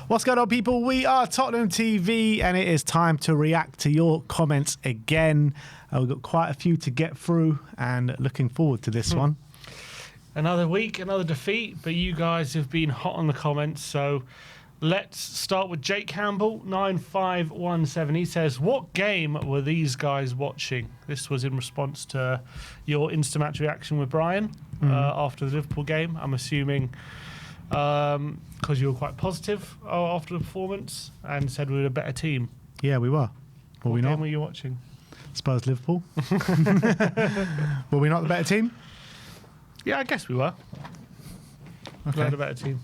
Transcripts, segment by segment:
What's going on, people? We are Tottenham TV, and it is time to react to your comments again. We've got quite a few to get through, and looking forward to this one. Another week, another defeat, but you guys have been hot on the comments, so let's start with Jake Campbell, 9517. He says, what game were these guys watching? This was in response to your Instamatch reaction with Brian after the Liverpool game. I'm assuming because you were quite positive after the performance and said we were a better team. Yeah, we were. Were we not? What game were you watching? Spurs Liverpool. Were we not the better team? Yeah, I guess we were. Okay. We were the better team.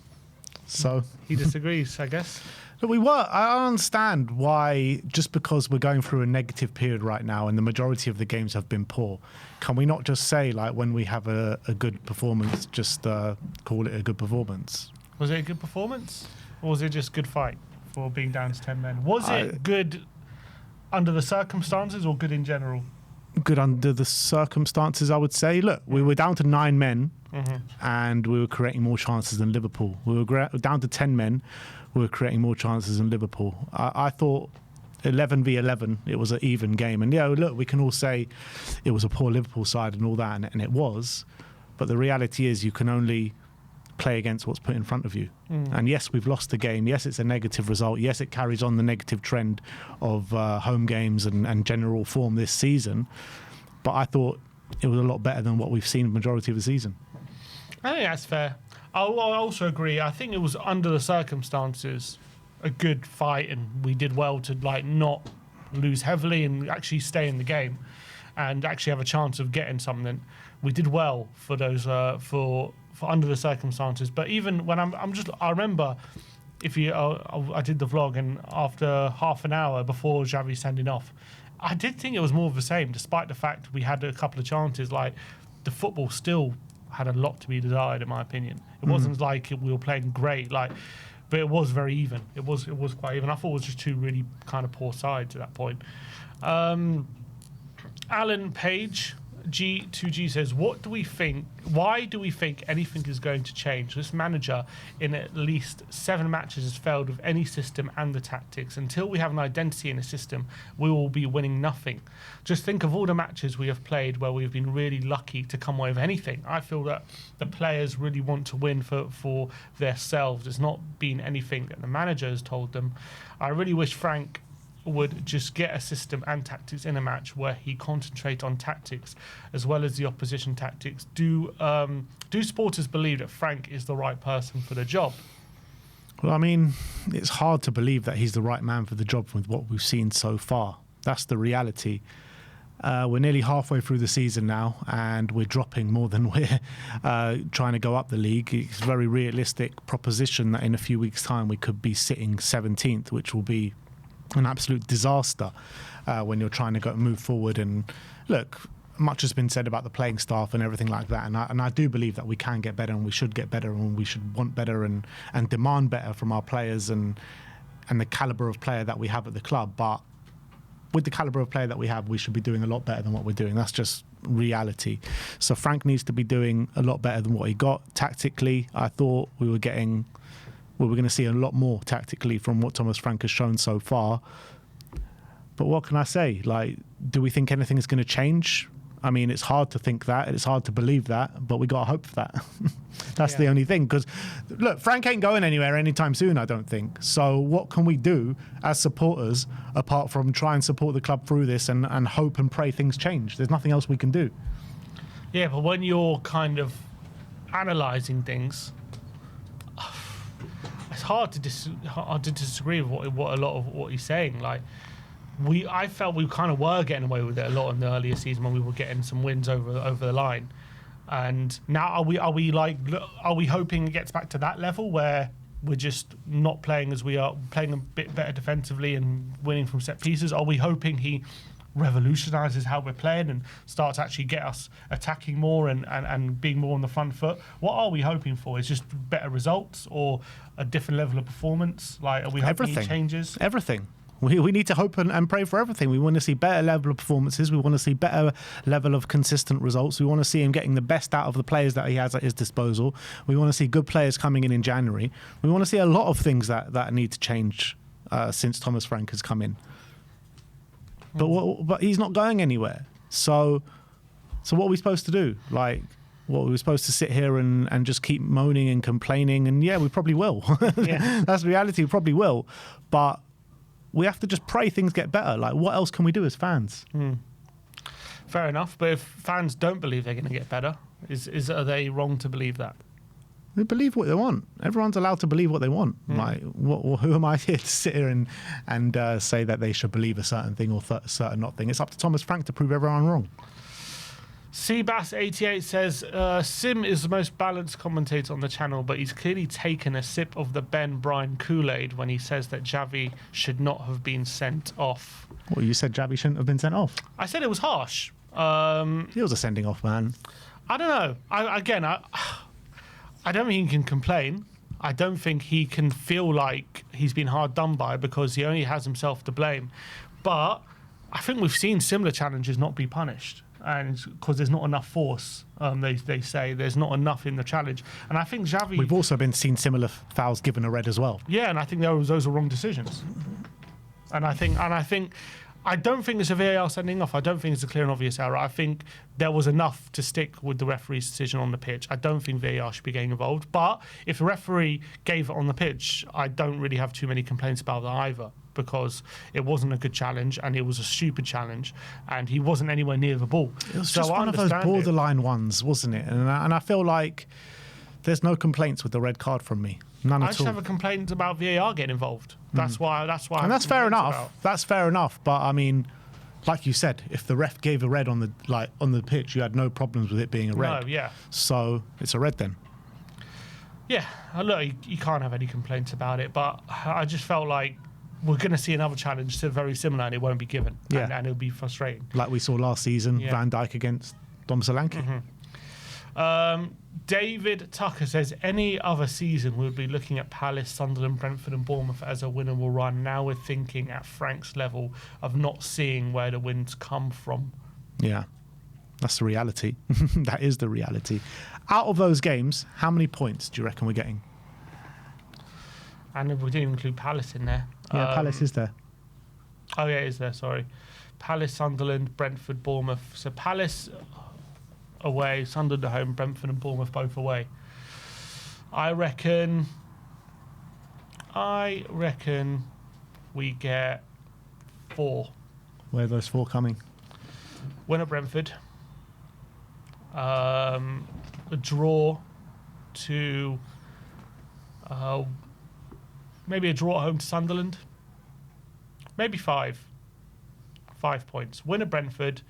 So He disagrees, I guess. But we were. I understand why, just because we're going through a negative period right now and the majority of the games have been poor, can we not just say, like, when we have a good performance, just call it a good performance? Was it a good performance? Or was it just good fight for being down to 10 men? Was it good under the circumstances or good in general? Good under the circumstances, I would say. Look, we were down to 9 men and we were creating more chances than Liverpool. We were down to 10 men. We were creating more chances than Liverpool. I thought 11 v 11, it was an even game. And yeah, look, we can all say it was a poor Liverpool side and all that, and it was. But the reality is you can only play against what's put in front of you. And yes, we've lost the game. Yes, it's a negative result. Yes, it carries on the negative trend of home games and general form this season. But I thought it was a lot better than what we've seen the majority of the season. I think that's fair. I also agree. I think it was under the circumstances a good fight, and we did well to not lose heavily and actually stay in the game and actually have a chance of getting something. We did well for those for under the circumstances. But even when I remember if you I did the vlog, and after half an hour before Xavi sending off, I did think it was more of the same, despite the fact we had a couple of chances. Like, the football still had a lot to be desired, in my opinion. It wasn't like we were playing great, but it was very even. It was quite even. I thought it was just two really kind of poor sides at that point. Alan Page, G2G says, what do we think? Why do we think anything is going to change? This manager in at least 7 matches has failed with any system and the tactics. Until we have an identity in a system, we will be winning nothing. Just think of all the matches we have played where we've been really lucky to come away with anything. I feel that the players really want to win for themselves. It's not been anything that the manager has told them. I really wish Frank would just get a system and tactics in a match where he concentrate on tactics as well as the opposition tactics. Do supporters believe that Frank is the right person for the job? Well, I mean, it's hard to believe that he's the right man for the job with what we've seen so far. That's the reality. We're nearly halfway through the season now, and we're dropping more than we're trying to go up the league. It's a very realistic proposition that in a few weeks' time we could be sitting 17th, which will be an absolute disaster when you're trying to move forward. And look, much has been said about the playing staff and everything like that, and I do believe that we can get better, and we should get better, and we should want better and demand better from our players and the calibre of player that we have at the club. But with the calibre of player that we have, we should be doing a lot better than what we're doing. That's just reality. So Frank needs to be doing a lot better than what he got. Tactically, I thought we were going to see a lot more tactically from what Thomas Frank has shown so far. But what can I say? Like, do we think anything is going to change? I mean, it's hard to think that. It's hard to believe that, but we got to hope for that. That's the only thing. Because, look, Frank ain't going anywhere anytime soon, I don't think. So what can we do as supporters apart from try and support the club through this and hope and pray things change? There's nothing else we can do. Yeah, but when you're kind of analysing things, it's hard to disagree with what a lot of what he's saying. Like, I felt we kind of were getting away with it a lot in the earlier season when we were getting some wins over the line. And now are we hoping it gets back to that level where we're just not playing as we are, playing a bit better defensively and winning from set pieces? Are we hoping he revolutionises how we're playing and starts to actually get us attacking more and being more on the front foot? What are we hoping for? Is just better results or a different level of performance? Like, are we hoping he changes? Everything. We need to hope and pray for everything. We want to see better level of performances. We want to see better level of consistent results. We want to see him getting the best out of the players that he has at his disposal. We want to see good players coming in January. We want to see a lot of things that need to change since Thomas Frank has come in. But he's not going anywhere. So what are we supposed to do? Like, what, we're supposed to sit here and just keep moaning and complaining? And yeah, we probably will. Yeah. That's the reality. We probably will. But we have to just pray things get better. Like, what else can we do as fans? Fair enough. But if fans don't believe they're going to get better, are they wrong to believe that? They believe what they want. Everyone's allowed to believe what they want. Like, who am I here to sit here and say that they should believe a certain thing or a certain not thing? It's up to Thomas Frank to prove everyone wrong. Seabass88 says, Sim is the most balanced commentator on the channel, but he's clearly taken a sip of the Ben Bryan Kool-Aid when he says that Xavi should not have been sent off. Well, you said Xavi shouldn't have been sent off. I said it was harsh. It was a sending off, man. I don't know. I don't think he can complain. I don't think he can feel like he's been hard done by, because he only has himself to blame. But I think we've seen similar challenges not be punished. And because there's not enough force, they say there's not enough in the challenge, and I think Xavi. We've also been seen similar fouls given a red as well. Yeah, and I think those are wrong decisions. And I don't think it's a VAR sending off. I don't think it's a clear and obvious error. I think there was enough to stick with the referee's decision on the pitch. I don't think VAR should be getting involved. But if the referee gave it on the pitch, I don't really have too many complaints about that either, because it wasn't a good challenge and it was a stupid challenge and he wasn't anywhere near the ball. It was just one of those borderline ones, wasn't it? And I feel like there's no complaints with the red card from me. None at all. I just have a complaint about VAR getting involved. That's why. And that's fair enough. That's fair enough. But I mean, like you said, if the ref gave a red on the pitch, you had no problems with it being a red. No, yeah. So it's a red then. Yeah, look, you can't have any complaints about it. But I just felt like we're going to see another challenge very similar, and it won't be given. Yeah. And it'll be frustrating. Like we saw last season, Yeah. Van Dijk against Dom Solanke. David Tucker says, any other season we would be looking at Palace, Sunderland, Brentford and Bournemouth as a winnable run. Now we're thinking at Frank's level of not seeing where the wins come from. Yeah, that's the reality. That is the reality. Out of those games, how many points do you reckon we're getting? And we didn't include Palace in there. Yeah, Palace is there. Oh, yeah, it is there, sorry. Palace, Sunderland, Brentford, Bournemouth. So Palace away, Sunderland at home, Brentford and Bournemouth both away. I reckon we get 4. Where are those 4 coming? Win at Brentford. A draw to... maybe a draw at home to Sunderland. Maybe 5. 5 points. Win at Brentford,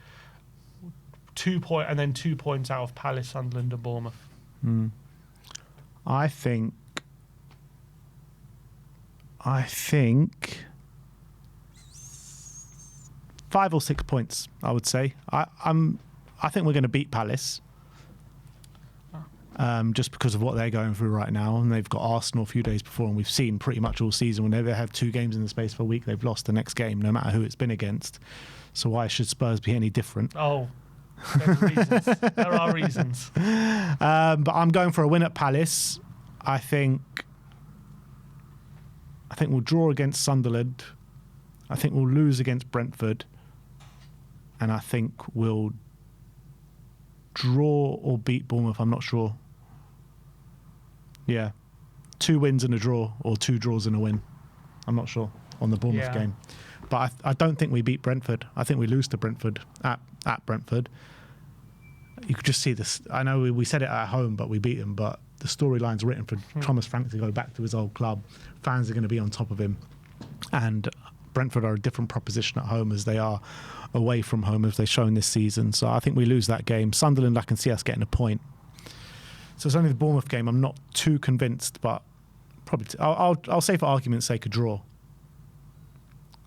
2 points, and then 2 points out of Palace, Sunderland, and Bournemouth. I think 5 or 6 points, I would say. I think we're going to beat Palace. Just because of what they're going through right now, and they've got Arsenal a few days before, and we've seen pretty much all season whenever they have 2 games in the space of a week, they've lost the next game, no matter who it's been against. So why should Spurs be any different? Oh, there's reasons. There are reasons. But I'm going for a win at Palace. I think we'll draw against Sunderland. I think we'll lose against Brentford, and I think we'll draw or beat Bournemouth. I'm not sure. Yeah, 2 wins and a draw, or 2 draws and a win. I'm not sure on the Bournemouth game. But I don't think we beat Brentford. I think we lose to Brentford at Brentford. You could just see this. I know we said it at home, but we beat them. But the storyline's written for Thomas Frank to go back to his old club. Fans are going to be on top of him. And Brentford are a different proposition at home as they are away from home, as they've shown this season. So I think we lose that game. Sunderland, I can see us getting a point. So it's only the Bournemouth game. I'm not too convinced, but probably I'll say for argument's sake a draw.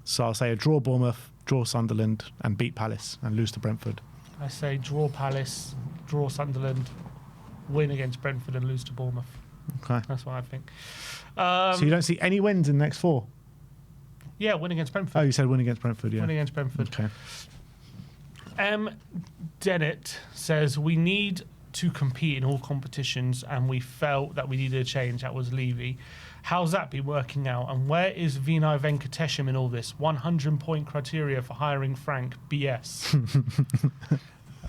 So I'll say a draw Bournemouth, draw Sunderland, and beat Palace and lose to Brentford. I say draw Palace, draw Sunderland, win against Brentford and lose to Bournemouth. Okay. That's what I think. So you don't see any wins in the next 4? Yeah, win against Brentford. Oh, you said win against Brentford, yeah. Win against Brentford. Okay. M. Dennett says, we need to compete in all competitions and we felt that we needed a change. That was Levy. How's that been working out? And where is Vinay Venkatesham in all this? 100-point criteria for hiring Frank. BS.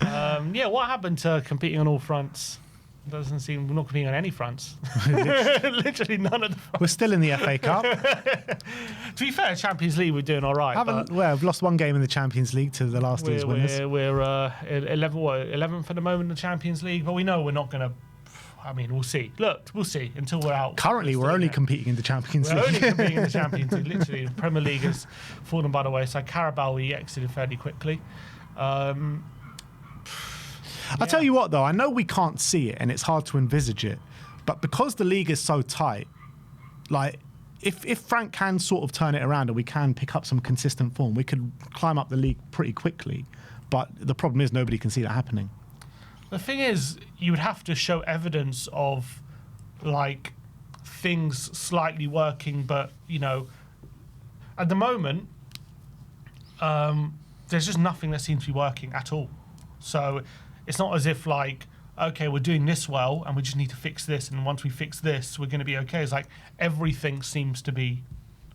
Yeah, what happened to competing on all fronts? Doesn't seem we're not competing on any fronts. Literally none of the fronts. We're still in the FA Cup. To be fair, Champions League we're doing all right. We've lost one game in the Champions League to the last year's winners. We're 11th at the moment in the Champions League, but we know we're not going to. I mean, we'll see. Look, we'll see until we're out. Currently, we're only competing in the Champions League. We're only competing in the Champions League. Literally, the Premier League has fallen by the wayside. Carabao we exited fairly quickly. I'll tell you what, though, I know we can't see it and it's hard to envisage it, but because the league is so tight, like, if Frank can sort of turn it around and we can pick up some consistent form, we could climb up the league pretty quickly. But the problem is nobody can see that happening. The thing is, you would have to show evidence of, like, things slightly working, but, you know, at the moment, there's just nothing that seems to be working at all. So it's not as if, like, okay, we're doing this well and we just need to fix this, and once we fix this, we're going to be okay. It's like everything seems to be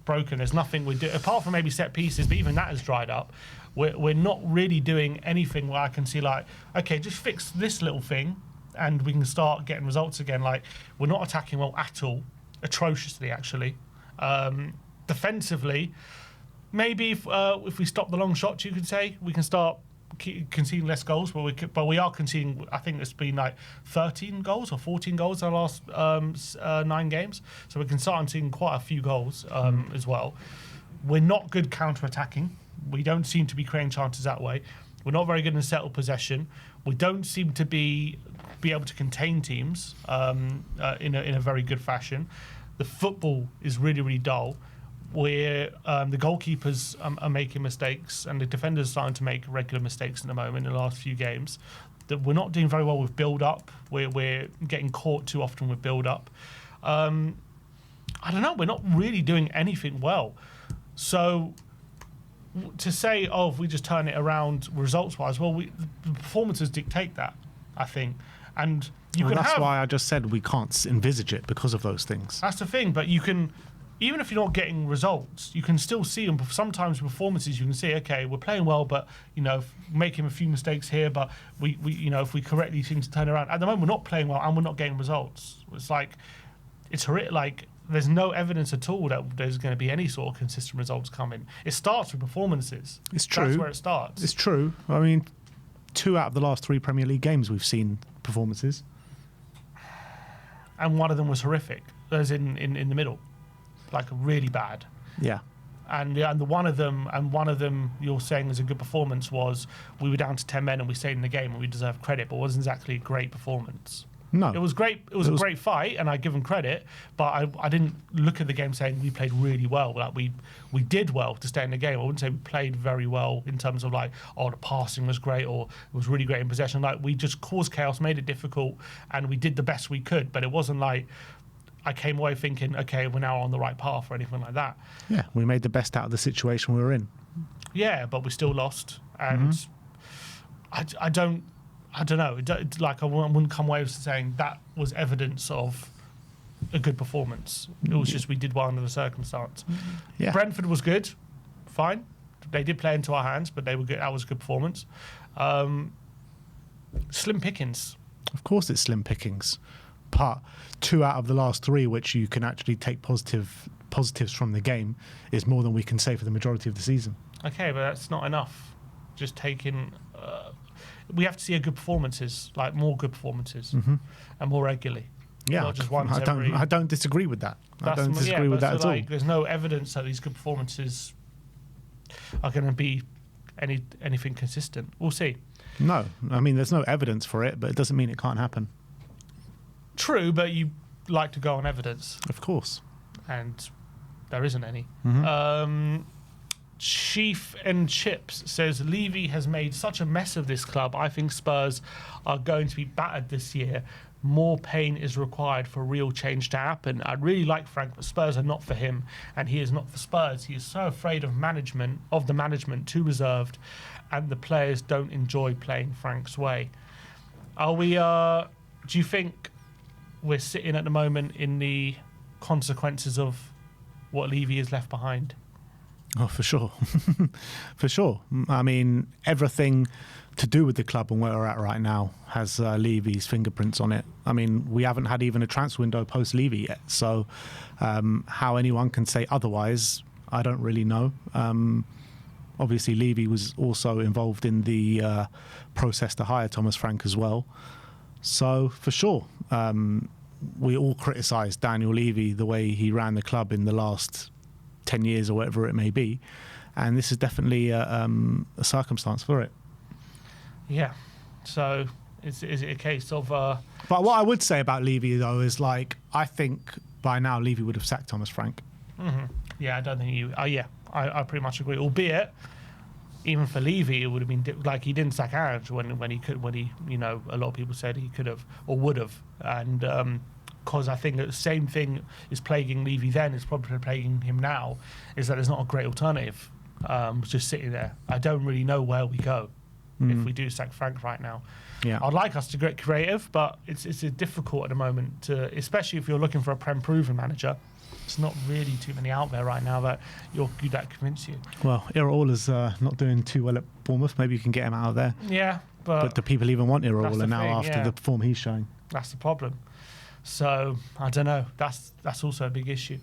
broken. There's nothing we do, apart from maybe set pieces, but even that has dried up. We're not really doing anything where I can see, like, okay, just fix this little thing and we can start getting results again. Like, we're not attacking well at all, atrociously, actually. Defensively, maybe if we stop the long shots, you could say, we can start conceding less goals, but we are conceding. I think it's been like 13 goals or 14 goals in the last 9 games, so we can start conceding quite a few goals as well. We're not good counter-attacking. We don't seem to be creating chances that way. We're not very good in settled possession. We don't seem to be able to contain teams in a very good fashion. The football is really, really dull. Where the goalkeepers are making mistakes and the defenders are starting to make regular mistakes at the moment in the last few games. That we're not doing very well with build-up. We're getting caught too often with build-up. I don't know. We're not really doing anything well. So to say, oh, if we just turn it around results-wise, well, the performances dictate that, I think. And that's why I just said we can't envisage it because of those things. That's the thing, but you can. Even if you're not getting results, you can still see them. Sometimes performances, you can see, okay, we're playing well, but, you know, making a few mistakes here, but we you know, if we correctly seem to turn around. At the moment, we're not playing well and we're not getting results. It's like, it's horrific. Like, there's no evidence at all that there's going to be any sort of consistent results coming. It starts with performances. It's true. That's where it starts. It's true. I mean, 2 out of the last 3 Premier League games we've seen performances. And one of them was horrific. As in the middle. Like really bad. Yeah. And the one of them you're saying is a good performance was we were down to 10 men and we stayed in the game and we deserve credit, but it wasn't exactly a great performance. No. It was great. It was a great fight and I give them credit, but I didn't look at the game saying we played really well. Like we did well to stay in the game. I wouldn't say we played very well in terms of like, oh, the passing was great or it was really great in possession. Like we just caused chaos, made it difficult, and we did the best we could, but it wasn't like I came away thinking, okay, we're now on the right path or anything like that. Yeah, we made the best out of the situation we were in. Yeah, but we still lost. And I don't know. Like I wouldn't come away with saying that was evidence of a good performance. It was just we did well under the circumstance. Yeah. Brentford was good. Fine. They did play into our hands, but they were good. That was a good performance. Slim pickings. Of course it's slim pickings. But 2 out of the last 3, which you can actually take positives from the game, is more than we can say for the majority of the season. Okay, but that's not enough. Just taking... we have to see good performances, like more good performances, and more regularly. Yeah, not just once I don't disagree with that. I don't disagree with that at all. There's no evidence that these good performances are going to be anything consistent. We'll see. No, I mean, there's no evidence for it, but it doesn't mean it can't happen. True, but you like to go on evidence. Of course. And there isn't any. Chief and Chips says, Levy has made such a mess of this club. I think Spurs are going to be battered this year. more pain is required for real change to happen. I really like Frank, but Spurs are not for him, and he is not for Spurs. He is so afraid of the management, too reserved, and the players don't enjoy playing Frank's way. Do you think we're sitting at the moment in the consequences of what Levy has left behind? Oh, for sure. For sure. I mean, everything to do with the club and where we're at right now has Levy's fingerprints on it. I mean, we haven't had even a transfer window post-Levy yet. So how anyone can say otherwise, I don't really know. Obviously, Levy was also involved in the process to hire Thomas Frank as well. So, for sure, we all criticised Daniel Levy, the way he ran the club in the last 10 years or whatever it may be. And this is definitely a circumstance for it. Yeah. So, is it a case of... But what I would say about Levy, though, is like, I think by now Levy would have sacked Thomas Frank. Mm-hmm. Yeah, I don't think he... I pretty much agree. Albeit, even for Levy, it would have been like he didn't sack Ange when he a lot of people said he could have or would have, and because I think the same thing is plaguing Levy then is probably plaguing him now, is that there's not a great alternative just sitting there. I don't really know where we go if we do sack Frank right now. Yeah, I'd like us to get creative, but it's difficult at the moment to, especially if you're looking for a proven manager. There's not really too many out there right now that convince you. Well, Iraola's not doing too well at Bournemouth. Maybe you can get him out of there. Yeah, but do people even want Iraola now thing, after the form he's showing? That's the problem. So I don't know. That's also a big issue.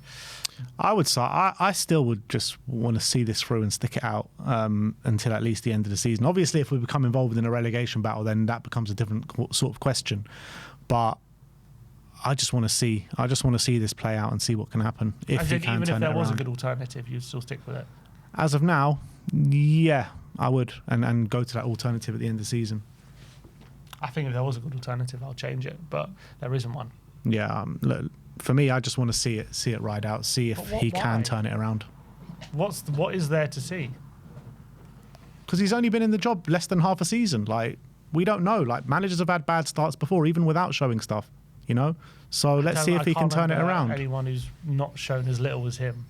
I would say I still would just want to see this through and stick it out until at least the end of the season. Obviously, if we become involved in a relegation battle, then that becomes a different sort of question. But I just want to see this play out and see what can happen. If he can turn it around. Even if there was a good alternative, you'd still stick with it. As of now, yeah, I would, and go to that alternative at the end of the season. I think if there was a good alternative, I'll change it, but there isn't one. Yeah, look, for me, I just want to see it ride out, see if he can turn it around. What is there to see? Because he's only been in the job less than half a season. Like, we don't know. Like, managers have had bad starts before, even without showing stuff. So let's see if he can turn it around. Anyone who's not shown as little as him.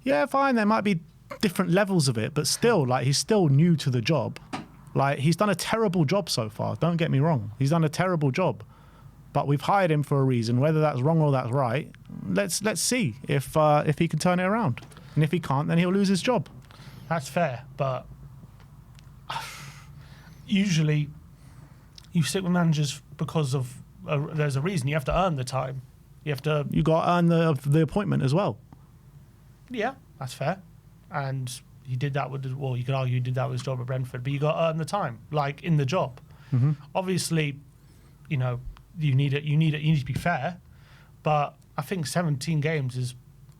Yeah, fine. There might be different levels of it, but still, like, he's still new to the job. Like, he's done a terrible job so far. Don't get me wrong. He's done a terrible job, but we've hired him for a reason. Whether that's wrong or that's right, let's see if he can turn it around. And if he can't, then he'll lose his job. That's fair, but usually you stick with managers because of. There's a reason. You have to earn the time. You got to earn the appointment as well. Yeah, that's fair. And he did that with. Well, you could argue he did that with his job at Brentford, but you got to earn the time, like in the job. Mm-hmm. Obviously, you need it. You need to be fair, but I think 17 games is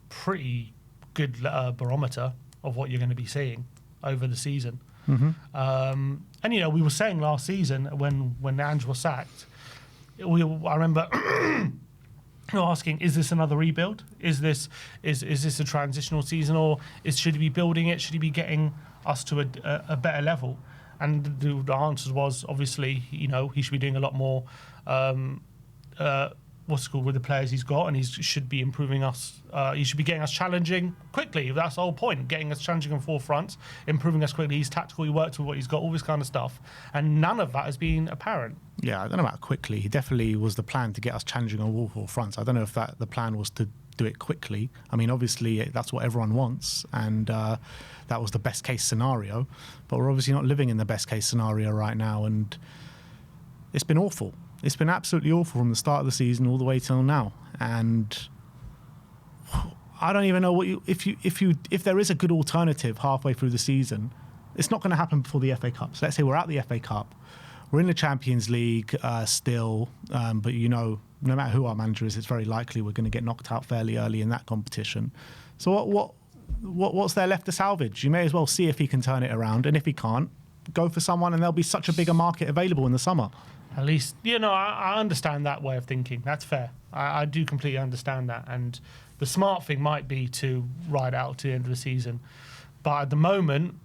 pretty good barometer of what you're going to be seeing over the season. Mm-hmm. And we were saying last season when Ange was sacked. I remember asking, is this another rebuild? Is this a transitional season, or should he be building it? Should he be getting us to a better level? And the answer was obviously, he should be doing a lot more. With the players he's got, and he should be improving us. He should be getting us challenging quickly. That's the whole point. Getting us challenging on forefront, improving us quickly. He's tactical. He worked with what he's got. All this kind of stuff, and none of that has been apparent. Yeah, I don't know about quickly. He definitely was the plan to get us challenging on all four fronts. I don't know if the plan was to do it quickly. I mean, obviously that's what everyone wants, and that was the best case scenario. But we're obviously not living in the best case scenario right now, and it's been awful. It's been absolutely awful from the start of the season all the way till now, and I don't even know if there is a good alternative halfway through the season. It's not going to happen before the FA Cup. So let's say we're at the FA Cup, we're in the Champions League still, but no matter who our manager is, it's very likely we're going to get knocked out fairly early in that competition. So what's there left to salvage? You may as well see if he can turn it around, and if he can't, go for someone, and there'll be such a bigger market available in the summer. At least, I understand that way of thinking. That's fair. I do completely understand that. And the smart thing might be to ride out to the end of the season. But at the moment,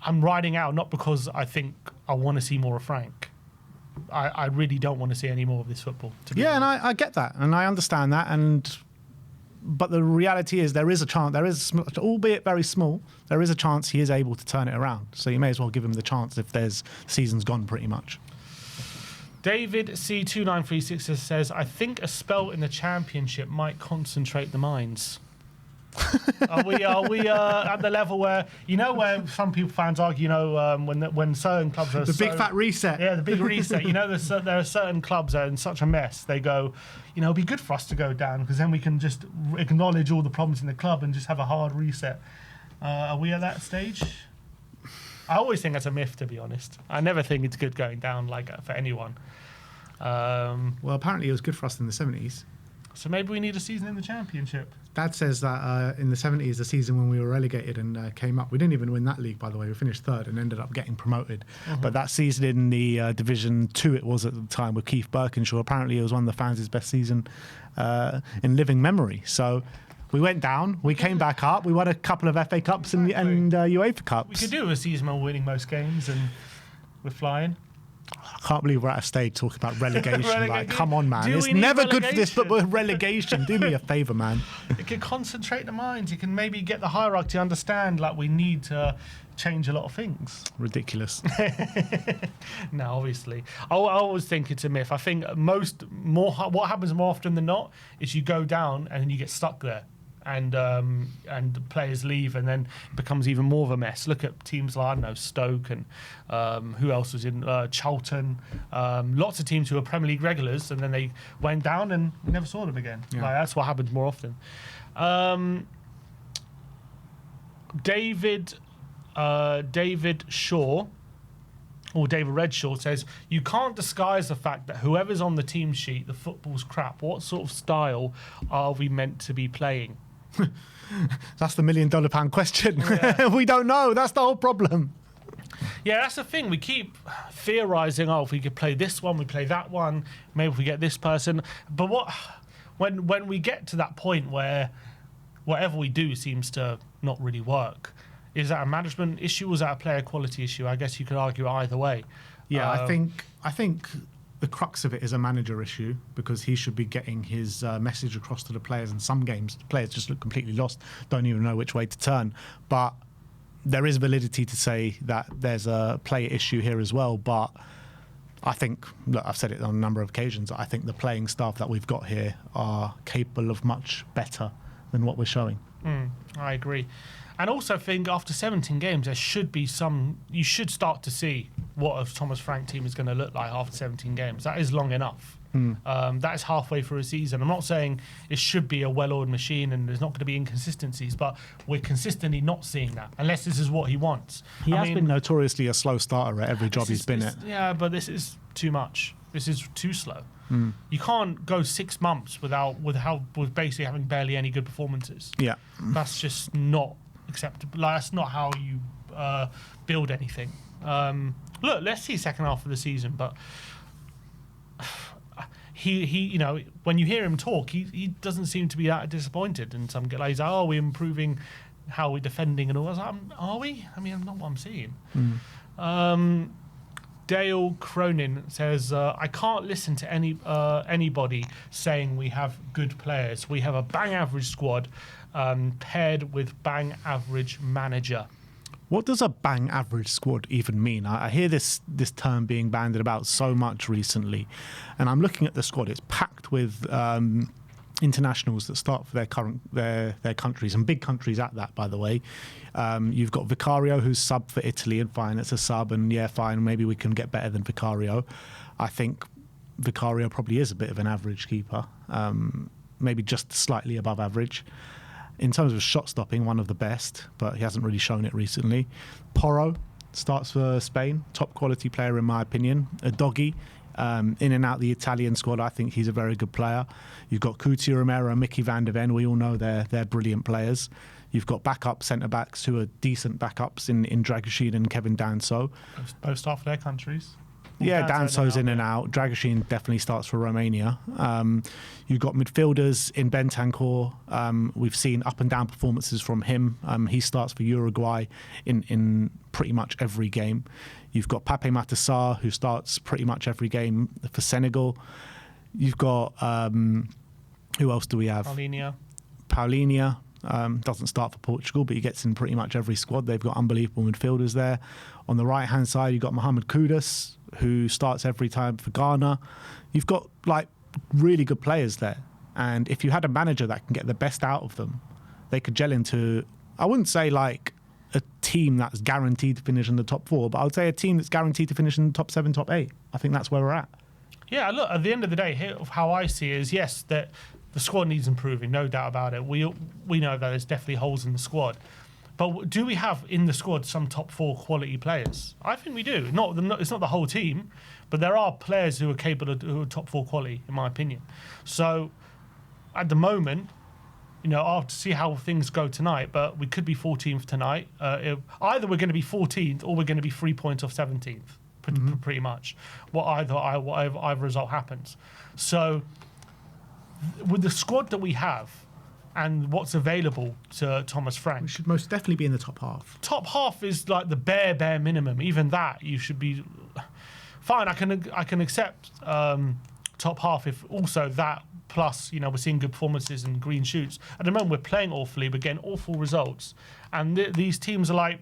I'm riding out not because I think I want to see more of Frank. I really don't want to see any more of this football. To be Yeah, and honest. I get that, and I understand that, but the reality is there is a chance, albeit very small, there is a chance he is able to turn it around. So you may as well give him the chance if the season's gone pretty much. David C2936 says, I think a spell in the Championship might concentrate the minds. Are we at the level where, where some people fans argue, when certain clubs are The big fat reset. Yeah, the big reset. There are certain clubs that are in such a mess. They go, it'd be good for us to go down because then we can just acknowledge all the problems in the club and just have a hard reset. Are we at that stage? I always think that's a myth, to be honest. I never think it's good going down for anyone. Well, apparently it was good for us in the 70s. So maybe we need a season in the Championship. Dad says that in the 70s, the season when we were relegated and came up, we didn't even win that league, by the way. We finished third and ended up getting promoted. Mm-hmm. But that season in the Division 2, it was at the time, with Keith Birkinshaw, apparently it was one of the fans' best season in living memory. So we went down, we came back up, we won a couple of FA Cups and UEFA Cups. We could do a season where we're winning most games and we're flying. I can't believe we're at a stage talking about relegation. Like, come on, man. Do It's we need never good for this relegation? football relegation. Do me a favour, man. It can concentrate the minds. You can maybe get the hierarchy to understand, we need to change a lot of things. Ridiculous. No, obviously. I always think it's a myth. I think what happens more often than not is you go down and then you get stuck there. And the players leave, and then it becomes even more of a mess. Look at teams like, I don't know, Stoke and who else was in Charlton. Lots of teams who were Premier League regulars, and then they went down and we never saw them again. Yeah. That's what happens more often. David Shaw, or David Redshaw, says, you can't disguise the fact that whoever's on the team sheet, the football's crap. What sort of style are we meant to be playing? That's the $1 million question. Yeah. We don't know. That's the whole problem. Yeah, that's the thing. We keep theorising, if we could play this one, we play that one, maybe if we get this person. But when we get to that point where whatever we do seems to not really work, is that a management issue or is that a player quality issue? I guess you could argue either way. Yeah, I think the crux of it is a manager issue because he should be getting his message across to the players. In some games, the players just look completely lost, don't even know which way to turn. But there is validity to say that there's a player issue here as well. But I think, look, I've said it on a number of occasions, I think the playing staff that we've got here are capable of much better than what we're showing. I agree. And also think after 17 games, there should be you should start to see what a Thomas Frank team is going to look like after 17 games. That is long enough. That is halfway through a season. I'm not saying it should be a well-oiled machine and there's not going to be inconsistencies, but we're consistently not seeing that unless this is what he wants. He has been notoriously a slow starter at every job he's been at. Yeah, but this is too much. This is too slow. You can't go 6 months with basically having barely any good performances. Yeah. That's just not acceptable. That's not how you build anything. Look, let's see second half of the season, but he when you hear him talk, he doesn't seem to be that disappointed. And some guys, he's like, we're improving how we're defending and all. I was like, are we? I mean, not what I'm seeing. Dale Cronin says, I can't listen to anybody saying we have good players. We have a bang average squad paired with bang average manager. What does a bang average squad even mean? I hear this term being bandied about so much recently, and I'm looking at the squad. It's packed with internationals that start for their countries, and big countries at that, by the way. You've got Vicario, who's sub for Italy, and fine, it's a sub, and yeah, fine, maybe we can get better than Vicario. I think Vicario probably is a bit of an average keeper, maybe just slightly above average. In terms of shot stopping, one of the best, but he hasn't really shown it recently. Porro starts for Spain, top quality player in my opinion. A doggy, in and out the Italian squad. I think he's a very good player. You've got Cuti Romero and Mickey van der Ven. We all know they're brilliant players. You've got backup centre backs who are decent backups in Dragoshin and Kevin Danso. Both start for their countries. Yeah, Danso's in and out. Dragoshin definitely starts for Romania. You've got midfielders in Bentancur. We've seen up and down performances from him. He starts for Uruguay in pretty much every game. You've got Pape Matar, who starts pretty much every game for Senegal. You've got, who else do we have? Paulinho. Doesn't start for Portugal, but he gets in pretty much every squad. They've got unbelievable midfielders there. On the right-hand side, you've got Mohamed Kudus, who starts every time for Ghana. You've got like really good players there. And if you had a manager that can get the best out of them, they could gel into, I wouldn't say like a team that's guaranteed to finish in the top 4, but I would say a team that's guaranteed to finish in the top 7, top 8. I think that's where we're at. Yeah, look, at the end of the day, how I see it is, yes, that the squad needs improving, no doubt about it. We know that there's definitely holes in the squad. But do we have in the squad some top 4 quality players? I think we do. It's not the whole team, but there are players who are capable of who are top 4 quality, in my opinion. So at the moment, I'll have to see how things go tonight, but we could be 14th tonight. Either we're going to be 14th or we're going to be 3 points off 17th, pretty much. Either result happens. So with the squad that we have and what's available to Thomas Frank, we should most definitely be in the top half. Top half is like the bare minimum. Even that, you should be fine. I can accept top half if also that plus we're seeing good performances and green shoots. At the moment, we're playing awfully. We're getting awful results, and these teams are like.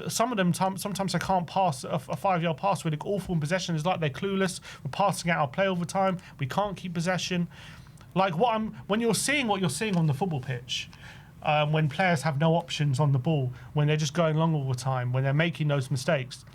Some of them sometimes they can't pass a 5-yard pass with awful in possession. It's like they're clueless. We're passing out our play all the time. We can't keep possession. Like when you're seeing what you're seeing on the football pitch, when players have no options on the ball, when they're just going long all the time, when they're making those mistakes,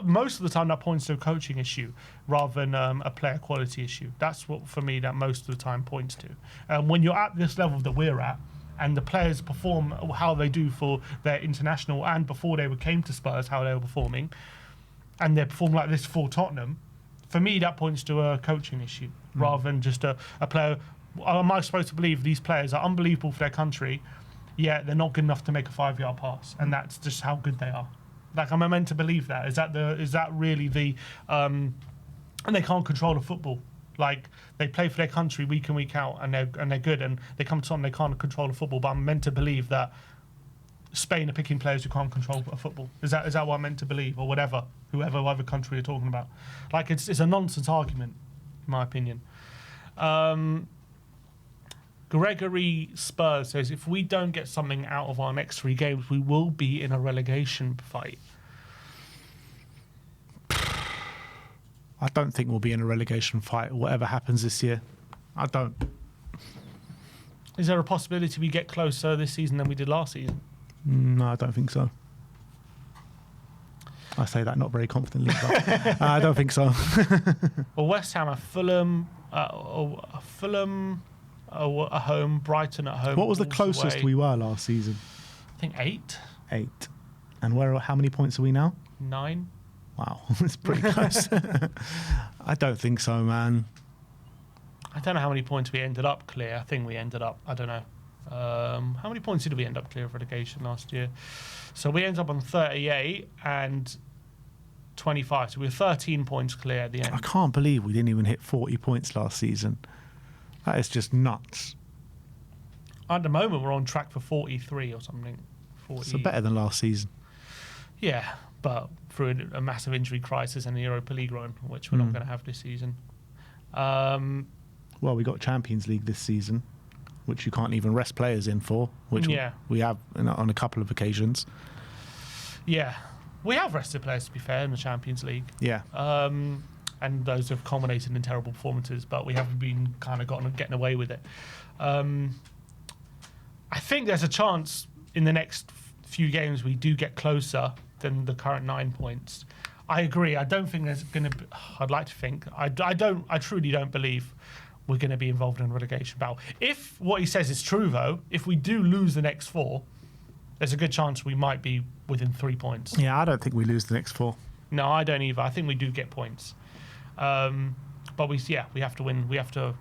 most of the time that points to a coaching issue rather than a player quality issue. That's what for me that most of the time points to. When you're at this level that we're at, and the players perform how they do for their international and before they came to Spurs, how they were performing, and they perform like this for Tottenham, for me that points to a coaching issue rather than just a player. Am I supposed to believe these players are unbelievable for their country, yet they're not good enough to make a 5-yard pass, and that's just how good they are? Like, am I meant to believe that? Is that really the and they can't control the football? Like, they play for their country week in, week out, and they're good, and they come to Tottenham, they can't control the football, but I'm meant to believe that Spain are picking players who can't control a football. Is that what I'm meant to believe, or whatever, whoever country you're talking about? Like, it's a nonsense argument, in my opinion. Gregory Spurs says, if we don't get something out of our next 3 games, we will be in a relegation fight. I don't think we'll be in a relegation fight, whatever happens this year. I don't. Is there a possibility we get closer this season than we did last season? No, I don't think so. I say that not very confidently, but I don't think so. Well, West Ham are Fulham at home, Brighton at home. What was the closest away. We were last season? I think 8. 8. And how many points are we now? 9. Wow, it's pretty close. I don't think so, man. I don't know how many points we ended up clear. I think we ended up, I don't know. How many points did we end up clear of relegation last year? So we ended up on 38 and 25. So we were 13 points clear at the end. I can't believe we didn't even hit 40 points last season. That is just nuts. At the moment, we're on track for 43 or something. 40. So better than last season. Yeah, but through a massive injury crisis and the Europa League run, which we're not going to have this season. Well, we got Champions League this season, which you can't even rest players in for, which we have on a couple of occasions. Yeah, we have rested players, to be fair, in the Champions League. Yeah. And those have culminated in terrible performances, but we haven't been kind of getting away with it. I think there's a chance in the next few games we do get closer than the current 9 points. I agree. I don't think there's going to be... I'd like to think. I truly don't believe we're going to be involved in a relegation battle. If what he says is true, though, if we do lose the next 4, there's a good chance we might be within 3 points. Yeah, I don't think we lose the next 4. No, I don't either. I think we do get points. But we have to win. We have to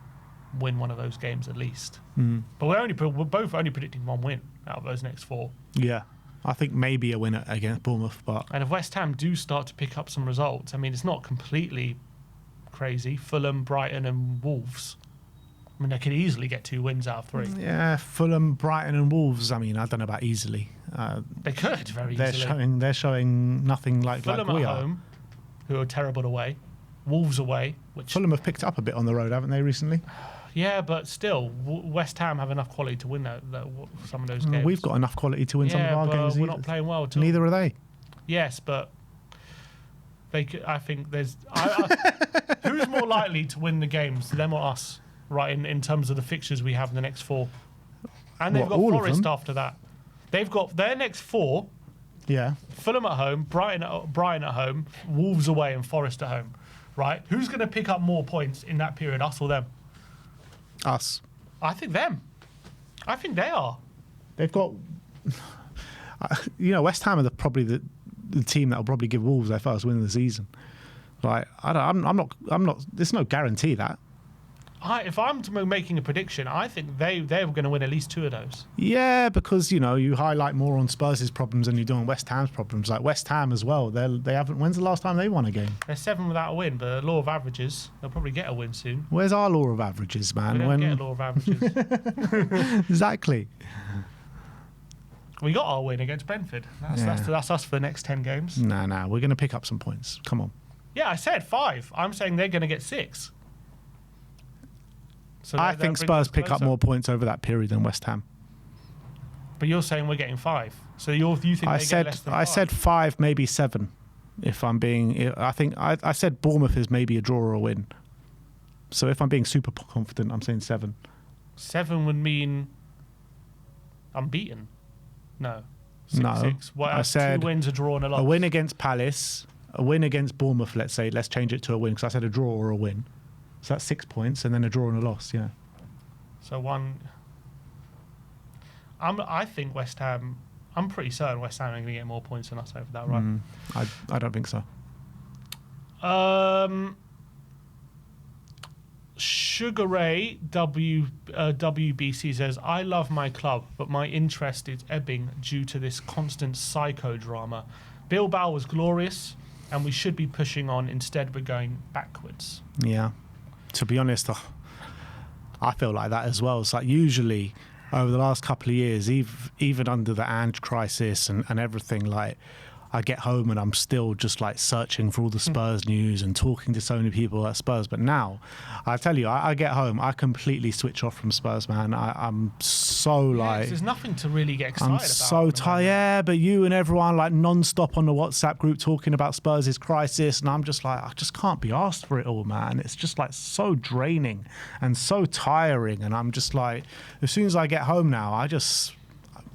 win one of those games at least. But we're both only predicting 1 win out of those next 4. Yeah. I think maybe a win against Bournemouth, but And if West Ham do start to pick up some results, I mean, it's not completely crazy. Fulham, Brighton and Wolves. I mean, they could easily get 2 wins out of 3. yeah, Fulham, Brighton, and Wolves. I mean, I don't know about easily. They could very They're easily. they're showing nothing like Fulham we at are. home, who are terrible away. Wolves away, which Fulham have picked up a bit on the road, haven't they, recently? yeah, but still, West Ham have enough quality to win some of those games. We've got enough quality to win some of our but games. we're either. not playing well at all. Neither are they. Yes, but I think there's who's more likely to win the games, them or us? Right, in terms of the fixtures we have in the next 4, and they've What, got all of Forest them? after that. They've got their next 4: Yeah. Fulham at home, Brighton at home, Wolves away, and Forest at home. Right, who's going to pick up more points in that period, us or them? Us. I think them. I think they are. They've got, West Ham are probably the team that will probably give Wolves their first win of the season. Like, I'm not. There's no guarantee that. If I'm making a prediction, I think they're going to win at least 2 of those. Yeah, because you highlight more on Spurs' problems than you do on West Ham's problems. Like West Ham as well. They haven't. When's the last time they won a game? They're 7 without a win, but law of averages, they'll probably get a win soon. Where's our law of averages, man? We don't get a law of averages. Exactly. We got our win against Brentford. That's us for the next 10 games. Nah. We're going to pick up some points. Come on. Yeah, I said 5. I'm saying they're going to get 6. So I think Spurs pick up more points over that period than West Ham. But you're saying we're getting 5. So you think they get less than 5? I said 5, maybe 7. If I'm being, I think I said Bournemouth is maybe a draw or a win. So if I'm being super confident, I'm saying 7. 7 would mean unbeaten. No. 6, No. 6. What, I said 2 wins, a draw, and a loss. A win against Palace, a win against Bournemouth. Let's say, let's change it to a win because I said a draw or a win. So that's 6 points, and then a draw and a loss. Yeah. So 1. I think West Ham. I'm pretty certain West Ham are going to get more points than us over that, right? I don't think so. Sugar Ray WBC says, I love my club, but my interest is ebbing due to this constant psychodrama. Bilbao was glorious, and we should be pushing on. Instead, we're going backwards. Yeah. To be honest, I feel like that as well. It's like usually over the last couple of years, even under the Ange crisis and everything, like I get home and I'm still just like searching for all the Spurs news and talking to so many people at Spurs. But now, I tell you, I get home, I completely switch off from Spurs, man. I'm so like... There's nothing to really get excited about. I'm so tired. Yeah, but you and everyone like non-stop on the WhatsApp group talking about Spurs' crisis. And I'm just like, I just can't be asked for it all, man. It's just like so draining and so tiring. And I'm just like, as soon as I get home now, I just...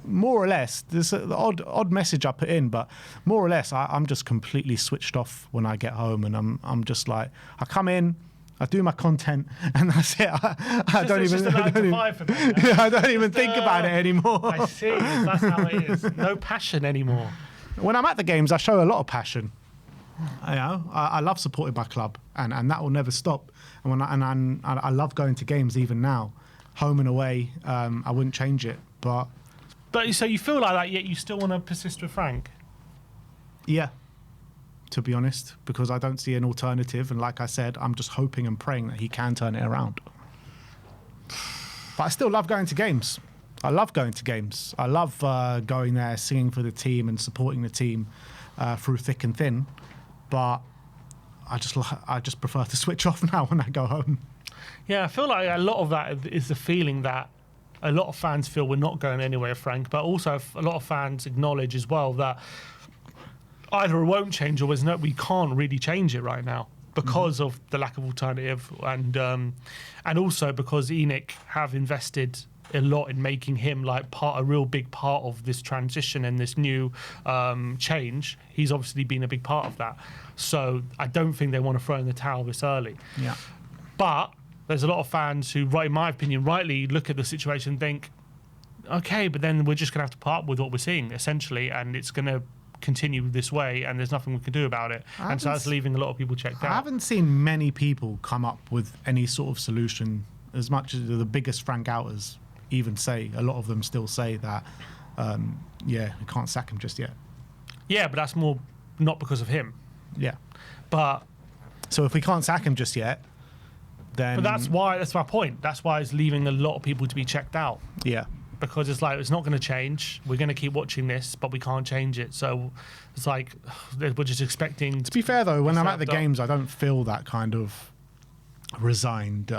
more or less, there's an odd message I put in, but more or less, I'm just completely switched off when I get home, and I'm just like, I come in, I do my content, and that's it. I don't even think about it anymore. I see. That's how it is. No passion anymore. When I'm at the games, I show a lot of passion. I love supporting my club, and that will never stop. And I love going to games even now, home and away. I wouldn't change it, but. But so you feel like that, yet you still want to persist with Frank? Yeah, to be honest, because I don't see an alternative. And like I said, I'm just hoping and praying that he can turn it around. But I still love going to games. I love going to games. I love going there, singing for the team and supporting the team through thick and thin. But I just prefer to switch off now when I go home. Yeah, I feel like a lot of that is the feeling that a lot of fans feel we're not going anywhere, Frank, but also a lot of fans acknowledge as well that either it won't change or we can't really change it right now because of the lack of alternative, and also because ENIC have invested a lot in making him like a real big part of this transition and this new change. He's obviously been a big part of that. So I don't think they want to throw in the towel this early. Yeah. But there's a lot of fans who, in my opinion, rightly look at the situation and think, okay, but then we're just going to have to put up with what we're seeing, essentially, and it's going to continue this way, and there's nothing we can do about it. And so that's leaving a lot of people checked out. I haven't seen many people come up with any sort of solution, as much as the biggest Frank outers even say. A lot of them still say that yeah, we can't sack him just yet. Yeah, but that's more not because of him. Yeah. But So if we can't sack him just yet, then... But that's my point. That's why it's leaving a lot of people to be checked out. Yeah. Because it's like, it's not going to change. We're going to keep watching this, but we can't change it. So it's like, we're just expecting... To be fair, though, when I'm at the served up. games, I don't feel that kind of resigned,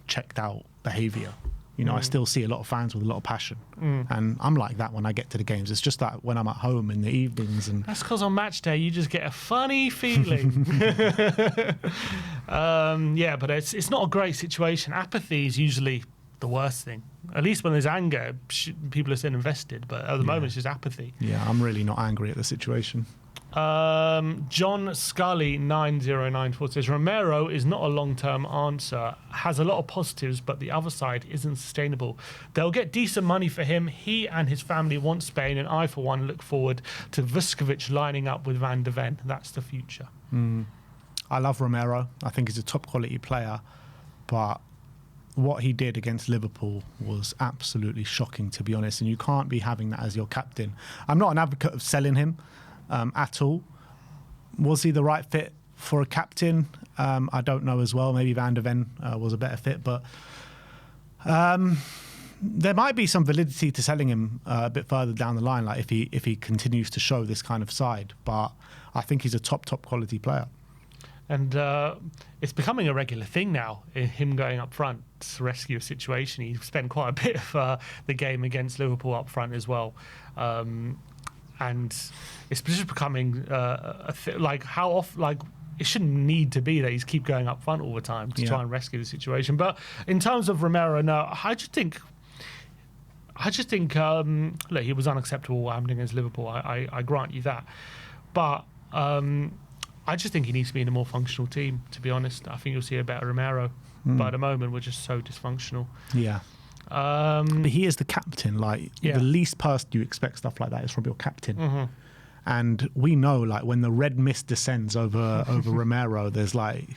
checked out behaviour. You know, I still see a lot of fans with a lot of passion. And I'm like that when I get to the games. It's just that when I'm at home in the evenings and... That's because on match day, you just get a funny feeling. Yeah, but it's not a great situation. Apathy is usually the worst thing. At least when there's anger, people are still invested. But at the moment, it's just apathy. Yeah, I'm really not angry at the situation. John Scully 9094 says Romero is not a long-term answer, has a lot of positives, but the other side isn't sustainable. They'll get decent money for him. He and his family want Spain, and I for one look forward to Vuskovic lining up with Van de Ven. That's the future. I love Romero. I think he's a top quality player, but what he did against Liverpool was absolutely shocking, to be honest, and you can't be having that as your captain. I'm not an advocate of selling him at all. Was he the right fit for a captain? I don't know as well. Maybe Van de Ven was a better fit, but there might be some validity to selling him a bit further down the line, like if he continues to show this kind of side. But I think he's a top quality player. And it's becoming a regular thing now, him going up front to rescue a situation. He spent quite a bit of the game against Liverpool up front as well. And it's just becoming like how often, like it shouldn't need to be that he's keep going up front all the time to try and rescue the situation. But in terms of Romero, no, I just think look, he was unacceptable what happened against Liverpool. I grant you that, but I just think he needs to be in a more functional team. To be honest, I think you'll see a better Romero. But at the moment, we're just so dysfunctional. Yeah. But he is the captain. Like the least person you expect stuff like that is from your captain. And we know, like when the red mist descends over Romero, there's like,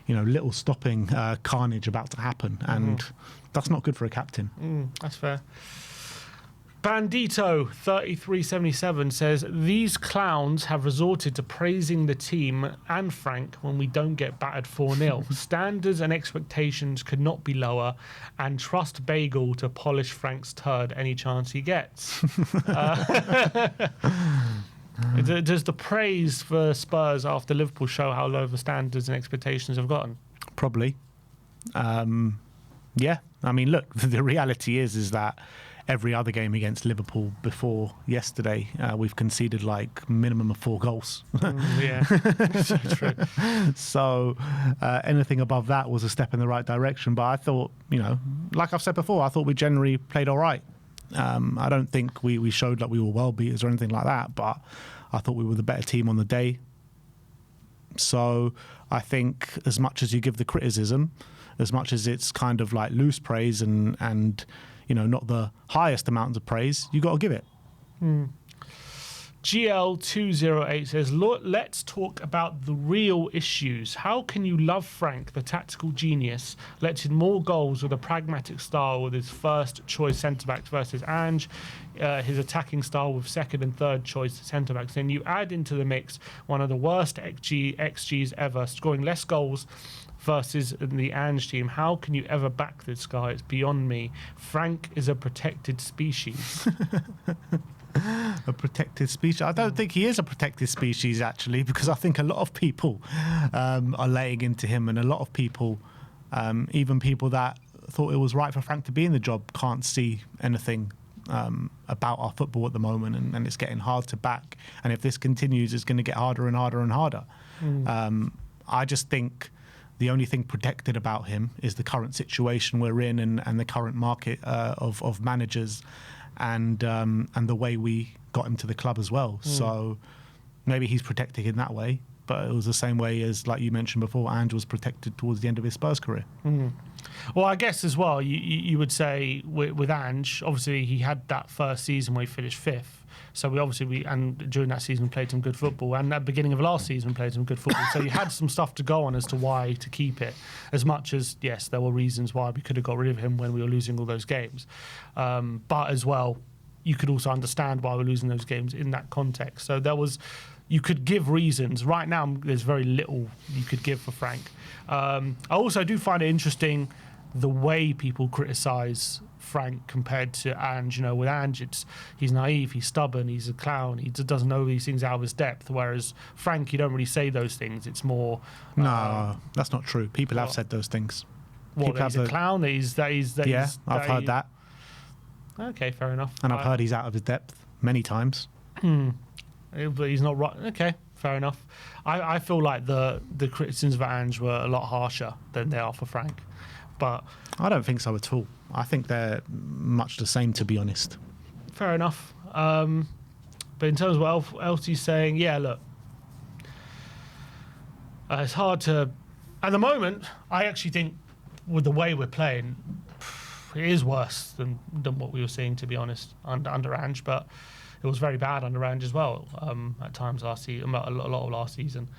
you know, little stopping carnage about to happen, and that's not good for a captain. That's fair. Bandito 3377 says these clowns have resorted to praising the team and Frank when we don't get battered 4-0. Standards and expectations could not be lower, and trust Bagel to polish Frank's turd any chance he gets. Does the praise for Spurs after Liverpool show how low the standards and expectations have gotten? Probably. Yeah. I mean, look, the reality is that every other game against Liverpool before yesterday, we've conceded like minimum of 4 goals. Yeah, so true. So anything above that was a step in the right direction. But I thought, you know, like I've said before, I thought we generally played all right. I don't think we showed like we were well beaters or anything like that, but I thought we were the better team on the day. So I think as much as you give the criticism, as much as it's kind of like loose praise and you know, not the highest amount of praise, you got to give it. GL208 says, let's talk about the real issues. How can you love Frank, the tactical genius, lets in more goals with a pragmatic style with his first choice centre-backs versus Ange, his attacking style with second and third choice centre-backs? Then you add into the mix one of the worst XGs ever, scoring less goals versus the Ange team. How can you ever back this guy? It's beyond me. Frank is a protected species. A protected species? I don't think he is a protected species, actually, because I think a lot of people are laying into him, and a lot of people, even people that thought it was right for Frank to be in the job, can't see anything about our football at the moment, and it's getting hard to back. And if this continues, it's going to get harder and harder and harder. I just think the only thing protected about him is the current situation we're in and the current market of managers and the way we got him to the club as well. So maybe he's protected in that way, but it was the same way as, like you mentioned before, Ange was protected towards the end of his Spurs career. Well, I guess as well, you would say with Ange, obviously he had that first season where he finished 5th. So and during that season played some good football, and at the beginning of last season played some good football. So you had some stuff to go on as to why to keep it. As much as, yes, there were reasons why we could have got rid of him when we were losing all those games. But as well, you could also understand why we're losing those games in that context. So you could give reasons. Right now, there's very little you could give for Frank. I also do find it interesting the way people criticise Frank compared to Ange. With Ange, he's naive, he's stubborn, he's a clown, he doesn't know these things out of his depth. Whereas Frank, you don't really say those things. It's more. No, that's not true. People have said those things. What? He's a clown. I've heard that. Okay, fair enough. And I've heard he's out of his depth many times. But he's not right. Okay, fair enough. I feel like the criticisms of Ange were a lot harsher than they are for Frank. But I don't think so at all. I think they're much the same, to be honest. Fair enough. But in terms of what else he's saying, yeah, look, it's hard to. At the moment, I actually think with the way we're playing, it is worse than what we were seeing, to be honest, under Ange. But it was very bad under Ange as well at times last season, a lot of last season.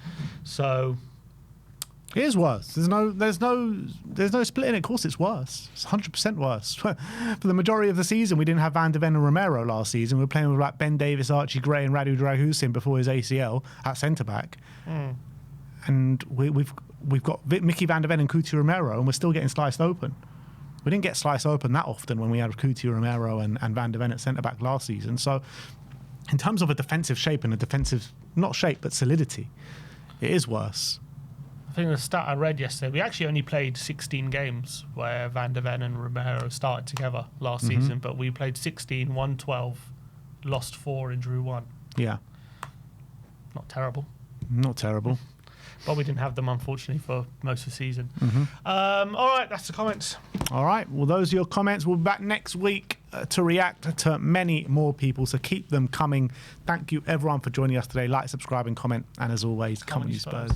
So. It is worse. There's no splitting it. Of course, it's worse. It's 100% worse. For the majority of the season, we didn't have Van de Ven and Romero last season. We were playing with like Ben Davis, Archie Gray, and Radu Dragusin before his ACL at centre back, and we've got Mickey Van de Ven and Coutinho Romero, and we're still getting sliced open. We didn't get sliced open that often when we had Coutinho Romero and Van de Ven at centre back last season. So, in terms of a defensive shape and a defensive not shape but solidity, it is worse. I think the stat I read yesterday, we actually only played 16 games where Van de Ven and Romero started together last season, but we played 16, won 12, lost 4 and drew 1. Yeah. Not terrible. Not terrible. But we didn't have them, unfortunately, for most of the season. All right, that's the comments. All right, well, those are your comments. We'll be back next week to react to many more people, so keep them coming. Thank you, everyone, for joining us today. Like, subscribe, and comment. And as always, come on, you Spurs.